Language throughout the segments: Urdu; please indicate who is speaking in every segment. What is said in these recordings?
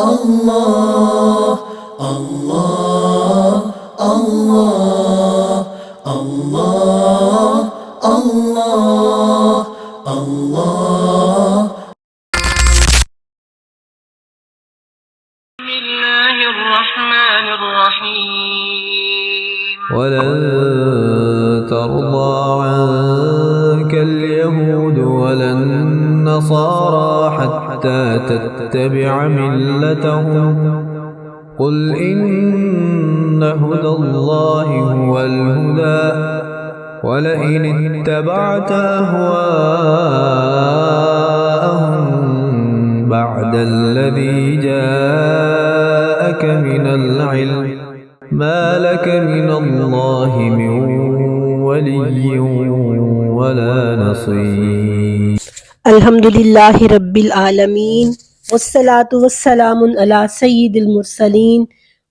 Speaker 1: اللہ اللہ اللہ اللہ اللہ اللہ
Speaker 2: بسم اللہ الرحمن الرحیم
Speaker 3: ولن ترضى عنك اليهود ولا النصارى حتى تتبع ملتهم قل إن هدى الله هو الهدى ولئن اتبعت أهواءهم بعد الذي جاءك من العلم ما لك من الله من ولي ولا نصير.
Speaker 4: الحمد للہ رب العالمین والصلاة والسلام علی سید المرسلین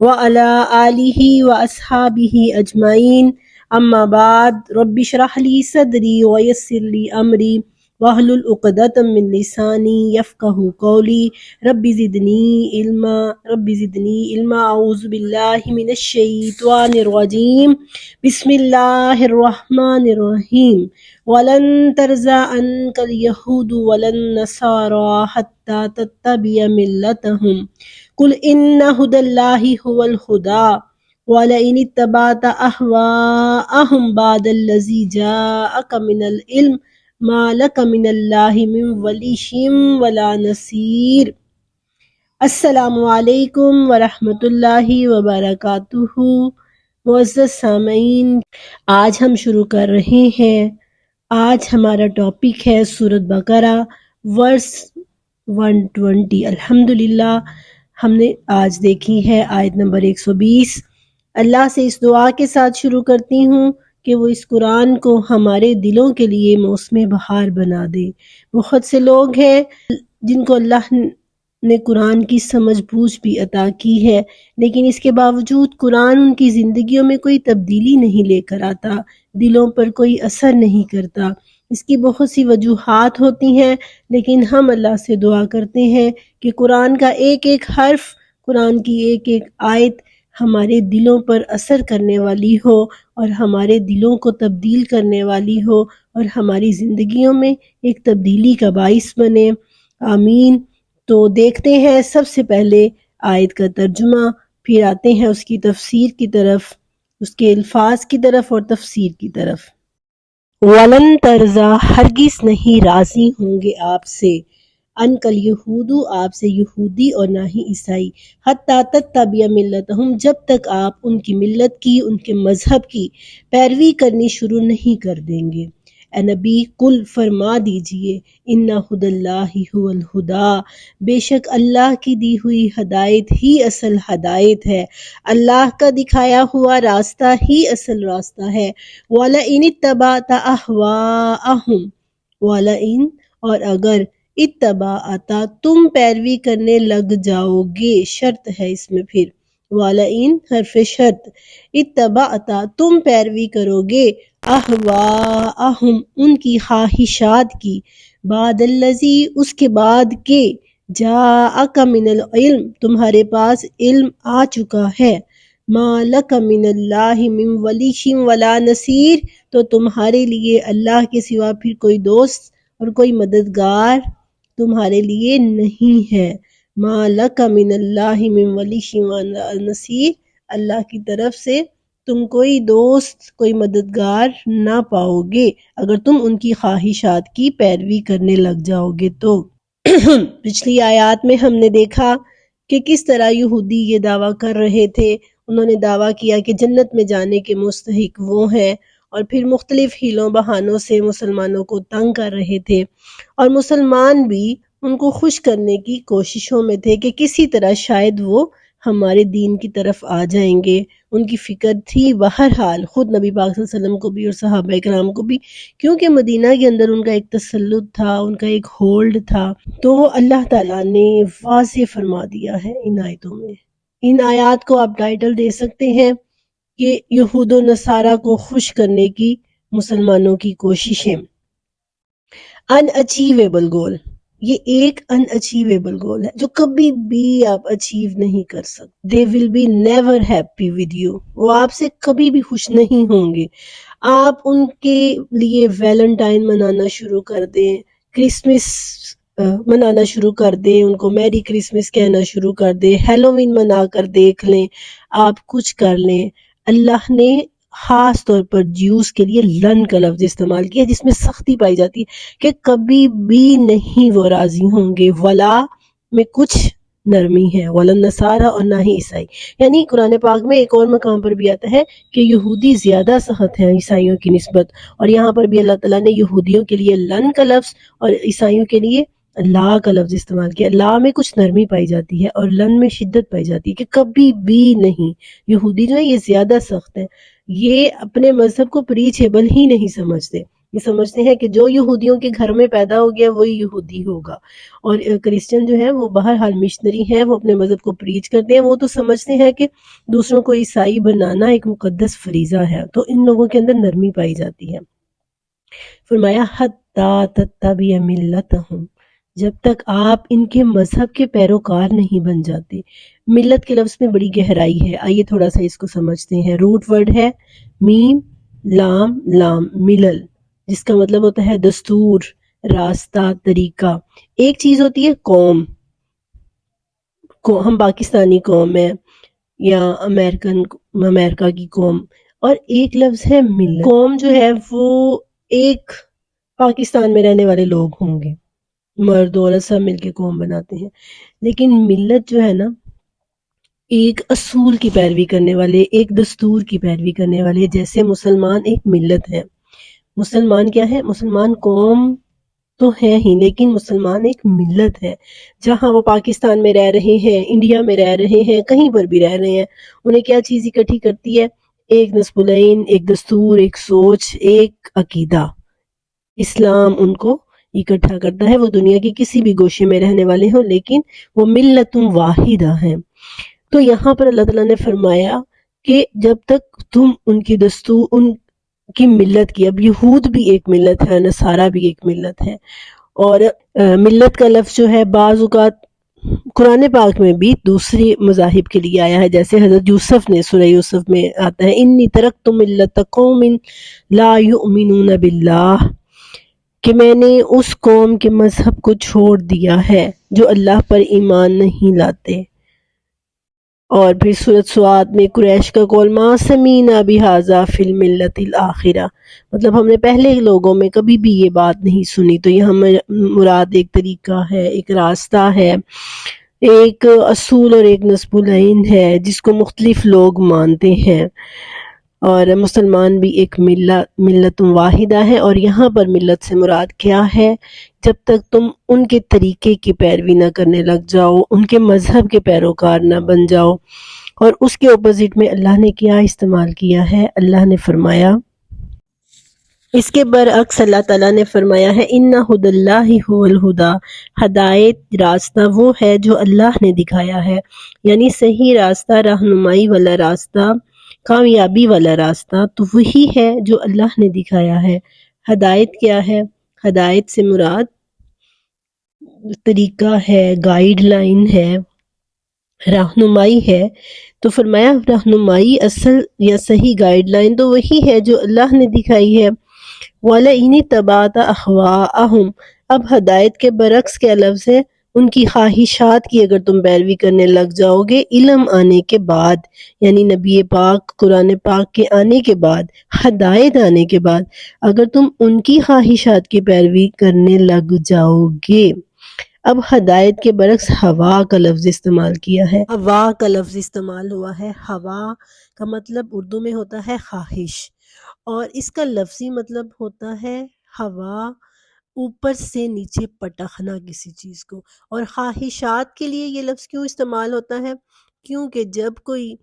Speaker 4: وعلی آلہ واصحابہ اجمعین. اما بعد، رب اشرح لی صدری ویسر لی امری واحلل عقدۃ من لسانی یفقہوا قولی. رب زدنی علما اعوذ باللہ من الشیطان الرجیم. بسم اللہ الرحمن الرحیم. وَلَن تَرْضَىٰ عَنكَ الْيَهُودُ وَلَا النَّصَارَىٰ حَتَّىٰ تَتَّبِعَ مِلَّتَهُمْ قُلْ إِنَّ هُدَى اللَّهِ هُوَ الْهُدَىٰ وَلَئِنِ اتَّبَعْتَ أَهْوَاءَهُمْ بَعْدَ الَّذِي جَاءَكَ مِنَ الْعِلْمِ مَا لَكَ مِنَ اللَّهِ مِن وَلِيٍّ وَلَا نَصِيرٍ. السلام علیکم ورحمۃ اللہ وبرکاتہ. معزز سامعین، آج ہم شروع کر رہے ہیں. آج ہمارا ٹاپک ہے سورۃ بقرہ ورس 120. الحمدللہ ہم نے آج دیکھی ہے آیت نمبر 120. اللہ سے اس دعا کے ساتھ شروع کرتی ہوں کہ وہ اس قرآن کو ہمارے دلوں کے لیے موسم بہار بنا دے. بہت سے لوگ ہیں جن کو اللہ نے قرآن کی سمجھ بوجھ بھی عطا کی ہے، لیکن اس کے باوجود قرآن ان کی زندگیوں میں کوئی تبدیلی نہیں لے کر آتا، دلوں پر کوئی اثر نہیں کرتا. اس کی بہت سی وجوہات ہوتی ہیں، لیکن ہم اللہ سے دعا کرتے ہیں کہ قرآن کا ایک ایک حرف، قرآن کی ایک ایک آیت ہمارے دلوں پر اثر کرنے والی ہو اور ہمارے دلوں کو تبدیل کرنے والی ہو اور ہماری زندگیوں میں ایک تبدیلی کا باعث بنے. آمین. تو دیکھتے ہیں سب سے پہلے آیت کا ترجمہ، پھر آتے ہیں اس کی تفسیر کی طرف، اس کے الفاظ کی طرف اور تفسیر کی طرف. وَلَن تَرْضَىٰ ہرگز نہیں راضی ہوں گے آپ سے، عَنْکَ الْیَہُودُ آپ سے یہودی اور نہ ہی عیسائی، حَتَّىٰ تَتَّبِعَ مِلَّتَهُمْ جب تک آپ ان کی ملت کی، ان کے مذہب کی پیروی کرنی شروع نہیں کر دیں گے. اے نبی کل فرما دیجئے، اِنَّ هُدَى اللَّهِ هُوَ الْهُدَىٰ بے شک اللہ کی دی ہوئی ہدایت ہی اصل ہدایت ہے، اللہ کا دکھایا ہوا راستہ ہی اصل راستہ ہے. وَلَئِنِ اتَّبَعْتَ أَهْوَاءَهُمْ وَلَئِن اور اگر اتبعت تم پیروی کرنے لگ جاؤ گے، شرط ہے اس میں. پھر وَلَئِن حرف شرط، اتبعت تم پیروی کرو گے، اہواءہم ان کی خواہشات کی، بعد الذی اس کے بعد کے، جاءک من العلم تمہارے پاس علم آ چکا ہے، ما لک من اللہ من ولی ولا نصیر تو تمہارے لیے اللہ کے سوا پھر کوئی دوست اور کوئی مددگار تمہارے لیے نہیں ہے. ما لک من اللہ من ولی ولا نصیر، اللہ کی طرف سے تم کوئی دوست، کوئی مددگار نہ پاؤ گے اگر تم ان کی خواہشات کی پیروی کرنے لگ جاؤ گے. تو پچھلی آیات میں ہم نے دیکھا کہ کس طرح یہودی یہ دعویٰ کر رہے تھے. انہوں نے دعویٰ کیا کہ جنت میں جانے کے مستحق وہ ہیں، اور پھر مختلف حیلوں بہانوں سے مسلمانوں کو تنگ کر رہے تھے، اور مسلمان بھی ان کو خوش کرنے کی کوششوں میں تھے کہ کسی طرح شاید وہ ہمارے دین کی طرف آ جائیں گے. ان کی فکر تھی بہرحال خود نبی پاک صلی اللہ علیہ وسلم کو بھی اور صحابہ کرام کو بھی، کیونکہ مدینہ کے اندر ان کا ایک تسلط تھا، ان کا ایک ہولڈ تھا. تو اللہ تعالیٰ نے واضح فرما دیا ہے ان آیتوں میں. ان آیات کو آپ ٹائٹل دے سکتے ہیں کہ یہود و نصارہ کو خوش کرنے کی مسلمانوں کی کوششیں. ان اچیویبل گول، یہ ایک ان اچیویبل گول ہے جو کبھی بھی آپ اچیو نہیں کر سکتے. They will be never happy with you. وہ آپ سے کبھی بھی خوش نہیں ہوں گے. آپ ان کے لیے ویلنٹائن منانا شروع کر دیں، کرسمس منانا شروع کر دیں، ان کو میری کرسمس کہنا شروع کر دیں، ہیلووین منا کر دیکھ لیں، آپ کچھ کر لیں. اللہ نے خاص طور پر جیوز کے لیے لن کا لفظ استعمال کیا جس میں سختی پائی جاتی ہے کہ کبھی بھی نہیں وہ راضی ہوں گے. ولا میں کچھ نرمی ہے، ولن نصارہ اور نہ ہی عیسائی. یعنی قرآن پاک میں ایک اور مقام پر بھی آتا ہے کہ یہودی زیادہ سخت ہیں عیسائیوں کی نسبت، اور یہاں پر بھی اللہ تعالیٰ نے یہودیوں کے لیے لن کا لفظ اور عیسائیوں کے لیے لا کا لفظ استعمال کیا. لا میں کچھ نرمی پائی جاتی ہے اور لن میں شدت پائی جاتی ہے کہ کبھی بھی نہیں. یہودی جو ہے یہ زیادہ سخت ہے، یہ اپنے مذہب کو پریچیبل ہی نہیں سمجھتے. یہ سمجھتے ہیں کہ جو یہودیوں کے گھر میں پیدا ہو گیا وہی یہودی ہوگا. اور کرسچن جو ہے وہ بہرحال مشنری ہیں، وہ اپنے مذہب کو پریچ کرتے ہیں. وہ تو سمجھتے ہیں کہ دوسروں کو عیسائی بنانا ایک مقدس فریضہ ہے، تو ان لوگوں کے اندر نرمی پائی جاتی ہے. فرمایا حتی تتبع ملتہم، جب تک آپ ان کے مذہب کے پیروکار نہیں بن جاتے. ملت کے لفظ میں بڑی گہرائی ہے، آئیے تھوڑا سا اس کو سمجھتے ہیں. روٹ ورڈ ہے میم لام لام ملل، جس کا مطلب ہوتا ہے دستور، راستہ، طریقہ. ایک چیز ہوتی ہے قوم، ہم پاکستانی قوم ہیں یا امریکہ کی قوم، اور ایک لفظ ہے ملت. قوم جو ہے وہ ایک پاکستان میں رہنے والے لوگ ہوں گے، مرد عورت سب مل کے قوم بناتے ہیں. لیکن ملت جو ہے نا ایک اصول کی پیروی کرنے والے، ایک دستور کی پیروی کرنے والے. جیسے مسلمان ایک ملت ہے. مسلمان کیا ہے؟ مسلمان قوم تو ہے ہی، لیکن مسلمان ایک ملت ہے. جہاں وہ پاکستان میں رہ رہے ہیں، انڈیا میں رہ رہے ہیں، کہیں پر بھی رہ رہے ہیں، انہیں کیا چیز اکٹھی کرتی ہے؟ ایک نصب العین، ایک دستور، ایک سوچ، ایک عقیدہ. اسلام ان کو اکٹھا کرتا ہے. وہ دنیا کے کسی بھی گوشے میں رہنے والے ہوں، لیکن وہ ملت واحدہ ہیں. تو یہاں پر اللہ تعالیٰ نے فرمایا کہ جب تک تم ان کی دستور، ان کی ملت کی، اب یہود بھی ایک ملت ہے، نصارہ بھی ایک ملت ہے. اور ملت کا لفظ جو ہے بعض اوقات قرآن پاک میں بھی دوسری مذاہب کے لیے آیا ہے. جیسے حضرت یوسف نے سورہ یوسف میں آتا ہے انی ترکت ملت قوم لا یؤمنون باللہ، کہ میں نے اس قوم کے مذہب کو چھوڑ دیا ہے جو اللہ پر ایمان نہیں لاتے. اور پھر سورۃ سعاد میں قریش کا قول ما سمینا بہذا فی الملت الاخرہ، مطلب ہم نے پہلے لوگوں میں کبھی بھی یہ بات نہیں سنی. تو یہاں مراد ایک طریقہ ہے، ایک راستہ ہے، ایک اصول اور ایک نصب العین ہے جس کو مختلف لوگ مانتے ہیں. اور مسلمان بھی ایک ملت واحدہ ہے. اور یہاں پر ملت سے مراد کیا ہے؟ جب تک تم ان کے طریقے کی پیروی نہ کرنے لگ جاؤ، ان کے مذہب کے پیروکار نہ بن جاؤ. اور اس کے اپوزٹ میں اللہ نے کیا استعمال کیا ہے؟ اللہ نے فرمایا، اس کے برعکس اللہ تعالیٰ نے فرمایا ہے ان ھدی اللہ ھو الھدی، ہدایت راستہ وہ ہے جو اللہ نے دکھایا ہے. یعنی صحیح راستہ، رہنمائی والا راستہ، کامیابی والا راستہ تو وہی ہے جو اللہ نے دکھایا ہے. ہدایت کیا ہے؟ ہدایت سے مراد طریقہ ہے، گائیڈ لائن ہے، رہنمائی ہے. تو فرمایا رہنمائی، اصل یا صحیح گائیڈ لائن تو وہی ہے جو اللہ نے دکھائی ہے. وَلَئِنِ اتَّبَعْتَ أَهْوَاءَهُمْ، اب ہدایت کے برعکس کیا لفظ ہے؟ ان کی خواہشات کی اگر تم پیروی کرنے لگ جاؤ گے علم آنے کے بعد، یعنی نبی پاک قرآن پاک کے آنے کے بعد، ہدایت آنے کے بعد اگر تم ان کی خواہشات کی پیروی کرنے لگ جاؤ گے. اب ہدایت کے برعکس ہوا کا لفظ استعمال کیا ہے. ہوا کا لفظ استعمال ہوا ہے. ہوا کا مطلب اردو میں ہوتا ہے خواہش، اور اس کا لفظی مطلب ہوتا ہے ہوا، اوپر سے نیچے پٹخنا کسی چیز کو. اور خواہشات کے لیے یہ لفظ کیوں استعمال ہوتا ہے؟ کیونکہ جب کوئی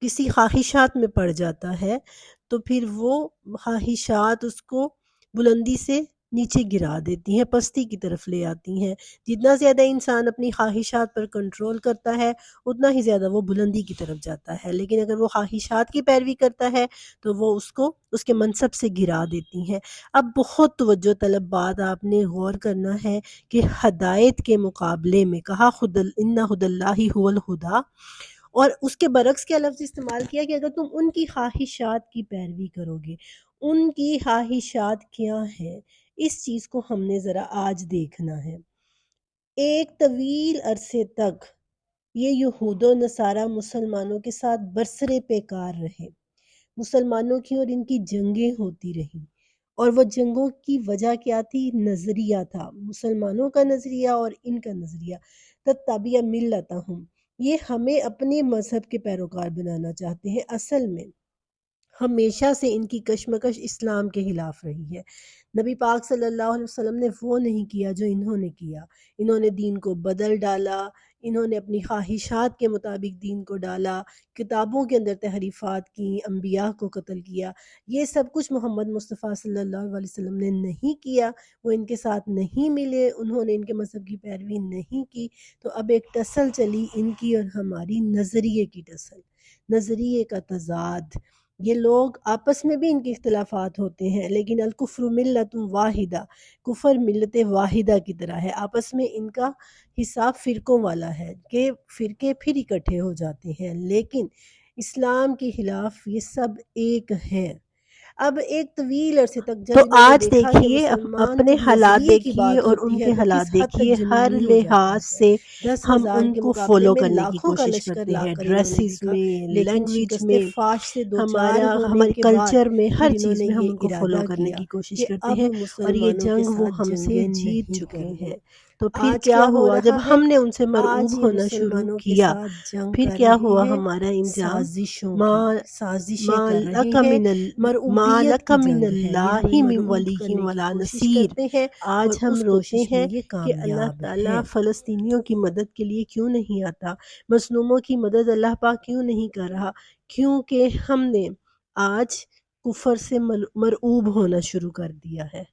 Speaker 4: کسی خواہشات میں پڑ جاتا ہے تو پھر وہ خواہشات اس کو بلندی سے نیچے گرا دیتی ہیں، پستی کی طرف لے آتی ہیں۔ جتنا زیادہ انسان اپنی خواہشات پر کنٹرول کرتا ہے اتنا ہی زیادہ وہ بلندی کی طرف جاتا ہے، لیکن اگر وہ خواہشات کی پیروی کرتا ہے تو وہ اس کو اس کے منصب سے گرا دیتی ہیں۔ اب بہت توجہ طلب بات آپ نے غور کرنا ہے کہ ہدایت کے مقابلے میں کہا ان ھدی اللہ ھو الھدی، اور اس کے برعکس کیا لفظ استعمال کیا کہ اگر تم ان کی خواہشات کی پیروی کرو گے۔ ان کی خواہشات کیا ہیں، اس چیز کو ہم نے ذرا آج دیکھنا ہے۔ ایک طویل عرصے تک یہ یہود و نصارہ مسلمانوں کے ساتھ برسرے پیکار رہے، مسلمانوں کی اور ان کی جنگیں ہوتی رہیں، اور وہ جنگوں کی وجہ کیا تھی؟ نظریہ تھا، مسلمانوں کا نظریہ اور ان کا نظریہ، تتبع ملتہم، یہ ہمیں اپنے مذہب کے پیروکار بنانا چاہتے ہیں۔ اصل میں ہمیشہ سے ان کی کشمکش اسلام کے خلاف رہی ہے۔ نبی پاک صلی اللہ علیہ وسلم نے وہ نہیں کیا جو انہوں نے کیا، انہوں نے دین کو بدل ڈالا، انہوں نے اپنی خواہشات کے مطابق دین کو ڈالا، کتابوں کے اندر تحریفات کی، انبیاء کو قتل کیا۔ یہ سب کچھ محمد مصطفیٰ صلی اللہ علیہ وسلم نے نہیں کیا، وہ ان کے ساتھ نہیں ملے، انہوں نے ان کے مذہب کی پیروی نہیں کی۔ تو اب ایک ٹسل چلی ان کی اور ہماری، نظریے کی ٹسل، نظریے کا تضاد۔ یہ لوگ آپس میں بھی ان کے اختلافات ہوتے ہیں، لیکن الکفر ملت واحدہ، کفر ملت واحدہ کی طرح ہے، آپس میں ان کا حساب فرقوں والا ہے کہ فرقے پھر اکٹھے ہو جاتے ہیں، لیکن اسلام کے خلاف یہ سب ایک ہیں۔ اب ایک طویل عرصے تک جب
Speaker 5: تو
Speaker 4: انہوں نے
Speaker 5: آج
Speaker 4: دیکھا کہ
Speaker 5: دیکھیے
Speaker 4: مسلمان
Speaker 5: اپنے
Speaker 4: جب
Speaker 5: حالات
Speaker 4: نظریے کی
Speaker 5: دیکھیے
Speaker 4: بات
Speaker 5: اور
Speaker 4: ہوتی
Speaker 5: ان
Speaker 4: ہے
Speaker 5: کے
Speaker 4: تو
Speaker 5: حالات
Speaker 4: کس حد
Speaker 5: دیکھیے،
Speaker 4: تک
Speaker 5: ہر
Speaker 4: جنونی ہو
Speaker 5: لحاظ
Speaker 4: جاتی
Speaker 5: سے
Speaker 4: ہے۔ 10,000
Speaker 5: ہم ان
Speaker 4: کے
Speaker 5: کو
Speaker 4: مقابلے
Speaker 5: فالو
Speaker 4: میں
Speaker 5: کرنے کی
Speaker 4: لاکھوں کا
Speaker 5: کوشش
Speaker 4: لشکر
Speaker 5: کرتے
Speaker 4: لا
Speaker 5: ہیں،
Speaker 4: کر انہوں نے
Speaker 5: ڈریسز
Speaker 4: دیکھا،
Speaker 5: میں،
Speaker 4: لیکن
Speaker 5: لینگویج
Speaker 4: شکست
Speaker 5: میں،
Speaker 4: فاش سے دوچار ہونے
Speaker 5: ہمارے
Speaker 4: کے بعد
Speaker 5: کلچر میں،
Speaker 4: پھر
Speaker 5: ہر
Speaker 4: انہوں
Speaker 5: چیز
Speaker 4: نے
Speaker 5: میں ہم
Speaker 4: یہ
Speaker 5: ان کو فالو
Speaker 4: ارادہ
Speaker 5: کرنے
Speaker 4: کیا
Speaker 5: کی کوشش
Speaker 4: کہ
Speaker 5: کرتے
Speaker 4: اب
Speaker 5: ہیں، اور یہ
Speaker 4: مسلمانوں کے
Speaker 5: جنگ وہ
Speaker 4: ساتھ
Speaker 5: ہم سے
Speaker 4: جنگیں
Speaker 5: جیت
Speaker 4: نہیں
Speaker 5: چکے
Speaker 4: کریں
Speaker 5: ہیں۔
Speaker 4: گے۔
Speaker 5: تو پھر
Speaker 4: آج
Speaker 5: کیا
Speaker 4: ہو
Speaker 5: ہوا جب
Speaker 4: رہا ہے؟
Speaker 5: ہم نے ان سے مرعوب
Speaker 4: آج یہ
Speaker 5: ہونا شروع
Speaker 4: مسلمانوں کے
Speaker 5: کیا،
Speaker 4: ساتھ جنگ
Speaker 5: پھر
Speaker 4: کر
Speaker 5: کیا
Speaker 4: رہے
Speaker 5: ہوا؟
Speaker 4: ہیں
Speaker 5: ہمارا انجام
Speaker 4: سازشوں
Speaker 5: ما
Speaker 4: کی، سازشیں
Speaker 5: ما
Speaker 4: کر رہے
Speaker 5: لک
Speaker 4: ہیں،
Speaker 5: ما
Speaker 4: مرعوبیت
Speaker 5: لک
Speaker 4: کی
Speaker 5: من
Speaker 4: جنگ ہے، یہ
Speaker 5: اللہ
Speaker 4: ہمیں
Speaker 5: من
Speaker 4: مرعوب
Speaker 5: ولی
Speaker 4: کرنے کی
Speaker 5: ولا
Speaker 4: کوشش
Speaker 5: نصیر۔
Speaker 4: کرتے ہیں، اور
Speaker 5: آج ہم
Speaker 4: اس
Speaker 5: روتے
Speaker 4: کوشش
Speaker 5: ہیں
Speaker 4: میں یہ
Speaker 5: کہ اللہ
Speaker 4: کامیاب
Speaker 5: تعالیٰ
Speaker 4: ہیں۔
Speaker 5: فلسطینیوں کی مدد کے لیے کیوں نہیں آتا، مظلوموں کی مدد اللہ پاک کیوں نہیں کر رہا؟ کیونکہ ہم نے آج کفر سے مرعوب ہونا شروع کر دیا ہے،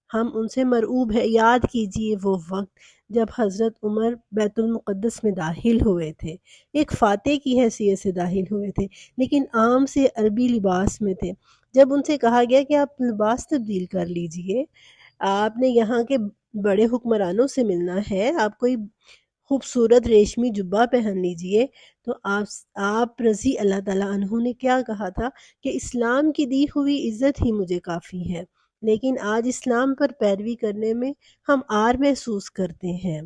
Speaker 5: ہم ان سے مرعوب ہے۔ یاد کیجئے وہ وقت جب حضرت عمر بیت المقدس میں داخل ہوئے تھے، ایک فاتح کی حیثیت سے داخل ہوئے تھے، لیکن عام سے عربی لباس میں تھے۔ جب ان سے کہا گیا کہ آپ لباس تبدیل کر لیجئے، آپ نے یہاں کے بڑے حکمرانوں سے ملنا ہے، آپ کوئی خوبصورت ریشمی جبہ پہن لیجئے، تو آپ رضی اللہ تعالیٰ عنہ نے کیا کہا تھا کہ اسلام کی دی ہوئی عزت ہی مجھے کافی ہے، لیکن آج اسلام پر پیروی کرنے میں ہم عار محسوس کرتے ہیں،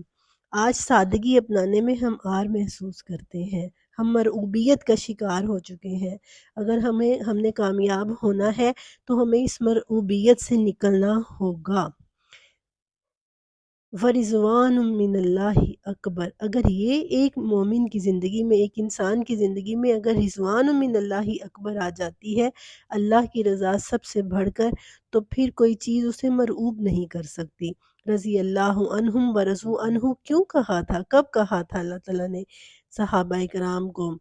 Speaker 5: آج سادگی اپنانے میں ہم عار محسوس کرتے ہیں، ہم مرعوبیت کا شکار ہو چکے ہیں۔ اگر ہم نے کامیاب ہونا ہے تو ہمیں اس مرعوبیت سے نکلنا ہوگا۔ وَرِضْوَانٌ مِّنَ اللَّهِ اکبر، اگر یہ ایک مومن کی زندگی میں، ایک انسان کی زندگی میں اگر رضوان من اللہ اکبر آ جاتی ہے، اللہ کی رضا سب سے بڑھ کر، تو پھر کوئی چیز اسے مرعوب نہیں کر سکتی۔ رضی اللہ عنہم ورضوا عنہ کیوں کہا تھا، کب کہا تھا اللہ تعالیٰ نے صحابہ کرام کو؟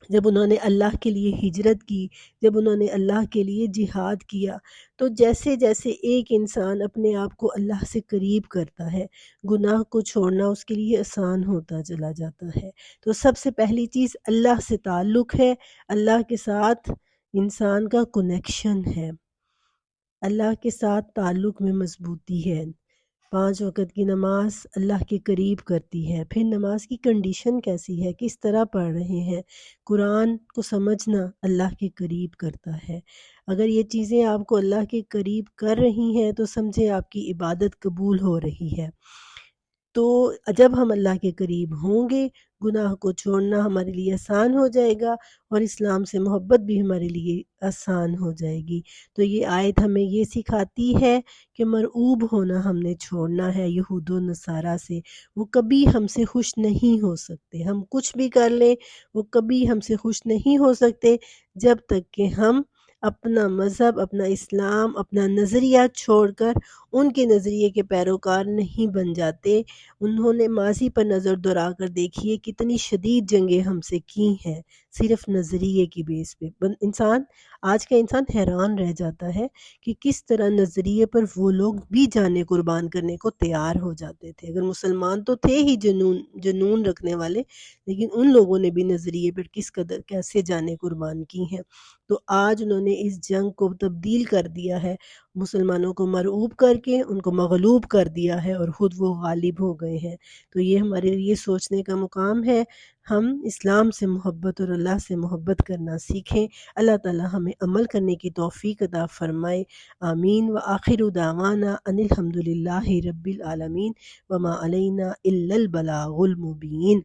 Speaker 5: جب انہوں نے اللہ کے لیے ہجرت کی، جب انہوں نے اللہ کے لیے جہاد کیا، تو جیسے جیسے ایک انسان اپنے آپ کو اللہ سے قریب کرتا ہے، گناہ کو چھوڑنا اس کے لیے آسان ہوتا چلا جاتا ہے۔ تو سب سے پہلی چیز اللہ سے تعلق ہے، اللہ کے ساتھ انسان کا کنیکشن ہے، اللہ کے ساتھ تعلق میں مضبوطی ہے۔ 5 وقت کی نماز اللہ کے قریب کرتی ہے۔ پھر نماز کی کنڈیشن کیسی ہے، کس طرح پڑھ رہے ہیں، قرآن کو سمجھنا اللہ کے قریب کرتا ہے۔ اگر یہ چیزیں آپ کو اللہ کے قریب کر رہی ہیں تو سمجھے آپ کی عبادت قبول ہو رہی ہے۔ تو جب ہم اللہ کے قریب ہوں گے، گناہ کو چھوڑنا ہمارے لیے آسان ہو جائے گا، اور اسلام سے محبت بھی ہمارے لیے آسان ہو جائے گی۔ تو یہ آیت ہمیں یہ سکھاتی ہے کہ مرعوب ہونا ہم نے چھوڑنا ہے یہود و نصارہ سے۔ وہ کبھی ہم سے خوش نہیں ہو سکتے، ہم کچھ بھی کر لیں وہ کبھی ہم سے خوش نہیں ہو سکتے جب تک کہ ہم اپنا مذہب، اپنا اسلام، اپنا نظریہ چھوڑ کر ان کے نظریے کے پیروکار نہیں بن جاتے۔ انہوں نے ماضی پر نظر دوڑا کر دیکھیے کتنی شدید جنگیں ہم سے کی ہیں صرف نظریے کی بیس پہ۔ آج کا انسان حیران رہ جاتا ہے کہ کس طرح نظریے پر وہ لوگ بھی جانیں قربان کرنے کو تیار ہو جاتے تھے۔ اگر مسلمان تو تھے ہی جنون رکھنے والے، لیکن ان لوگوں نے بھی نظریے پر کس قدر کیسے جانیں قربان کی ہیں۔ تو آج انہوں نے اس جنگ کو تبدیل کر دیا ہے، مسلمانوں کو مرعوب کر کے ان کو مغلوب کر دیا ہے اور خود وہ غالب ہو گئے ہیں۔ تو یہ ہمارے لیے سوچنے کا مقام ہے، ہم اسلام سے محبت اور اللہ سے محبت کرنا سیکھیں۔ اللہ تعالی ہمیں عمل کرنے کی توفیق عطا فرمائے، آمین۔ وآخر دعوانا ان الحمد للہ رب العالمین وما علینا الا البلاغ المبین۔